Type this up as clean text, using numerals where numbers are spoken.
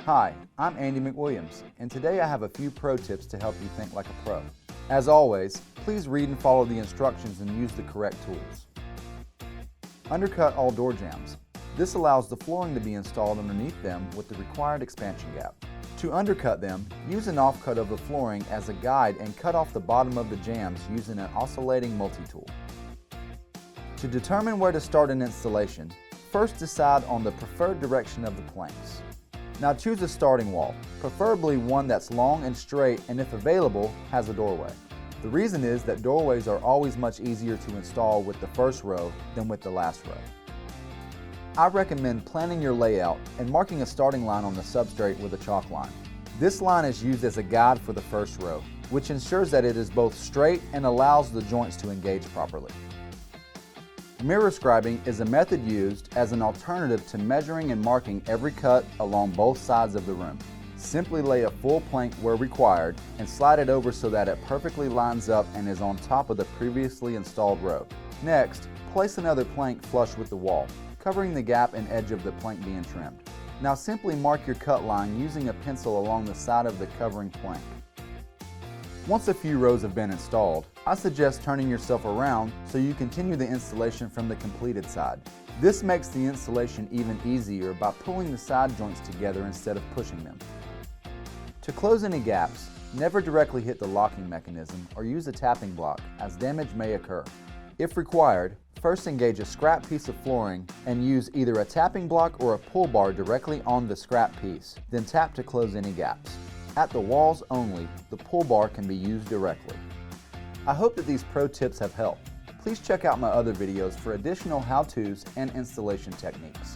Hi, I'm Andy McWilliams, and today I have a few pro tips to help you think like a pro. As always, please read and follow the instructions and use the correct tools. Undercut all door jambs. This allows the flooring to be installed underneath them with the required expansion gap. To undercut them, use an offcut of the flooring as a guide and cut off the bottom of the jambs using an oscillating multi-tool. To determine where to start an installation, first decide on the preferred direction of the planks. Now choose a starting wall, preferably one that's long and straight and if available, has a doorway. The reason is that doorways are always much easier to install with the first row than with the last row. I recommend planning your layout and marking a starting line on the substrate with a chalk line. This line is used as a guide for the first row, which ensures that it is both straight and allows the joints to engage properly. Mirror scribing is a method used as an alternative to measuring and marking every cut along both sides of the room. Simply lay a full plank where required and slide it over so that it perfectly lines up and is on top of the previously installed row. Next, place another plank flush with the wall, covering the gap and edge of the plank being trimmed. Now simply mark your cut line using a pencil along the side of the covering plank. Once a few rows have been installed, I suggest turning yourself around so you continue the installation from the completed side. This makes the installation even easier by pulling the side joints together instead of pushing them. To close any gaps, never directly hit the locking mechanism or use a tapping block, as damage may occur. If required, first engage a scrap piece of flooring and use either a tapping block or a pull bar directly on the scrap piece, then tap to close any gaps. At the walls only, the pull bar can be used directly. I hope that these pro tips have helped. Please check out my other videos for additional how-tos and installation techniques.